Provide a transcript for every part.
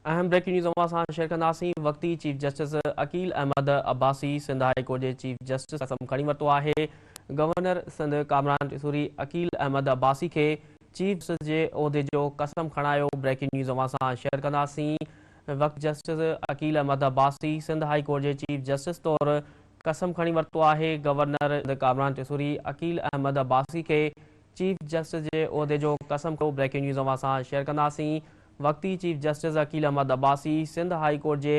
अहम breaking news अवां सां शेयर कंदासीं। वक्ती chief justice Aqeel Ahmed Abbasi Sindh high court जे चीफ जस्टिस कसम खणी वरितो आहे। गवर्नर सिंध कामरान टिसूरी अकील अहमद अब्बासी खे चीफ जस्टिस जे उहिदे जो कसम खणायो। ब्रेकिंग न्यूज़ अवां सां शेयर कंदासीं। वक्त justice Aqeel Ahmed Abbasi Sindh high court जे चीफ जस्टिस तौर कसम खणी वरितो आहे। गवर्नर सिंध कामरान टिसूरी अकील अहमद अब्बासी खे चीफ जस्टिस जे उहिदे जो कसम खणो। ब्रेकिंग न्यूज़ अवां सां शेयर कंदासीं। वक्ती chief justice Aqeel Ahmed Abbasi Sindh high court जे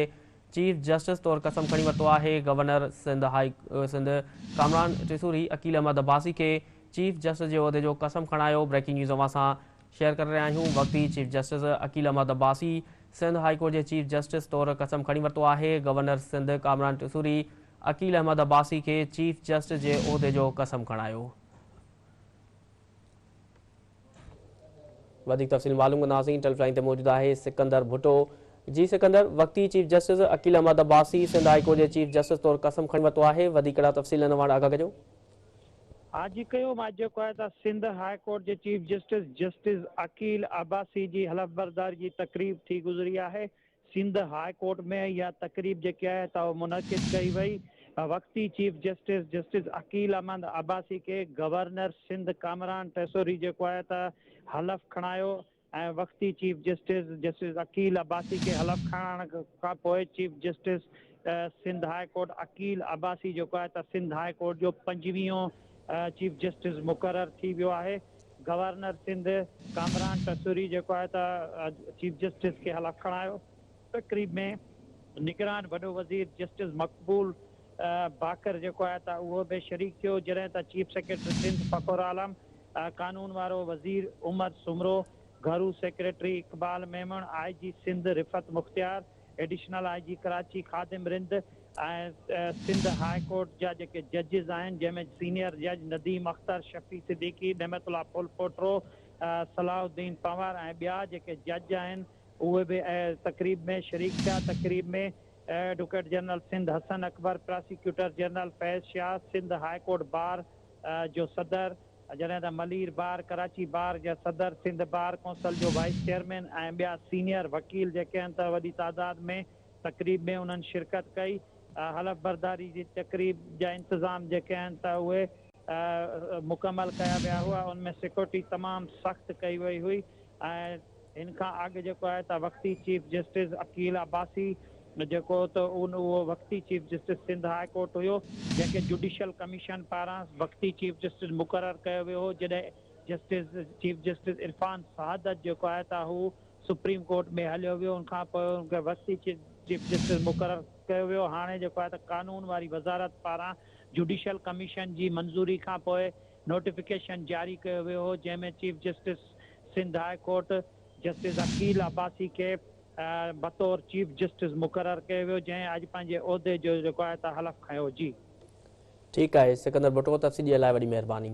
चीफ जस्टिस तौर कसम खणी वरितो आहे। गवर्नर सिंध कामरान टिसूरी अकील अहमद अब्बासी के चीफ जस्टिस जे उहिदे जो कसम खणायो। ब्रेकिंग न्यूज़ अवां सां शेयर करे रहिया आहियूं। वक्ती chief justice Aqeel Ahmed Abbasi Sindh high court जे चीफ जस्टिस तौर कसम खणी वरितो आहे। गवर्नर सिंध कामरान टिसूरी अकील अहमद अब्बासी के चीफ जस्टिस जे उहिदे जो कसम खणायो। वधिक तफ़सील मालूम कंदासीं। टेलीफोन ते मौजूदु आहे सिकंदर भुट्टो। जी सिकंदर, वक्ती chief justice Aqeel Ahmed Abbasi Sindh high court जे चीफ जस्टिस तौर कसम खणी वरितो आहे। वधीक तफ़सील आगाह कजो। आज कयो मां जेको आहे त सिंध हाई कोर्ट जे chief justice justice Aqeel Abbasi जी हलफ बरदारी जी तकरीब थी गुज़री आहे। सिंध हाई कोर्ट में इहा तकरीब जेकी आहे त मुनक़िद कई वई। वक्ती chief justice justice Aqeel Ahmed Abbasi के गवर्नर सिंध कामरान टिसूरी जेको आहे त हलफ खणायो ऐं वक्ती chief justice justice Aqeel Abbasi के हलफ खणाइण खां पोइ chief justice Sindh high court Aqeel Abbasi जेको आहे त सिंध हाई कोर्ट जो 25हों चीफ जस्टिस मुक़रर थी वियो आहे। गवर्नर सिंध कामरान टिसूरी जेको आहे त चीफ जस्टिस के हलफ खणायो। तकरीब में निगरान वॾो वज़ीर जस्टिस मक़बूल बाकर जेको आहे त उहो बि शरीक थियो, जॾहिं त चीफ सेक्रेटरी सिंध फ़खुर आलम, कानून वारो वज़ीर उमर सुमरो, घरू secretary Iqbal Memon, IG Sindh Riffat Mukhtiar, additional IG Karachi Khadim Rind ऐं सिंध हाई कोर्ट जा जेके जजिस आहिनि, जंहिंमें सीनियर जज नदीम अख्तर, शफ़ी सिद्दीकी, नेमतुल्ला पुल पोट्रो, सलाउद्दीन पंवर ऐं ॿिया जेके जज आहिनि उहे बि तकरीब में शरीक थिया। तकरीब में advocate general Sindh Hasan Akbar, prosecutor general Faiz Shah, Sindh high court bar जो सदर, जॾहिं त मलीर बार कराची बार जा सदर, सिंध बार कौंसल जो वाइस चेयरमैन ऐं ॿिया सीनियर वकील जेके आहिनि त वॾी तादाद में तकरीब में उन्हनि शिरकत कई। हलफ बरदारी जी तकरीब जा इंतज़ाम जेके आहिनि त उहे मुकमल कया विया हुआ। उनमें सिक्योरिटी तमामु सख़्तु कई वई हुई ऐं हिन खां अॻु जेको आहे त वक्ती चीफ जस्टिस अकील अब्बासी जेको त उहो वक्ती chief justice Sindh high court हुयो, जंहिंखे जुडिशल कमीशन पारां वक्ती चीफ जस्टिस मुक़ररु कयो वियो हो। जॾहिं जस्टिस चीफ जस्टिस इरफान शहादत जेको आहे त हू सुप्रीम कोर्ट में हलियो वियो, उनखां पोइ उनखे वक्ती चीफ जस्टिस मुक़ररु कयो वियो। हाणे जेको आहे त कानून वारी वज़ारत पारां जुडिशल कमीशन जी मंज़ूरी खां पोइ नोटिफिकेशन जारी कयो वियो हो, जंहिंमें chief justice Sindh high court justice Aqeel Abbasi के बतौर चीफ जस्टिस मुक़ररु कयो वियो, जंहिं अॼु पंहिंजे उहिदे जो जेको आहे त हलफ खयो। जी ठीकु आहे सिकंदर भुट्टो, तफ़सील लाइ वॾी महिरबानी।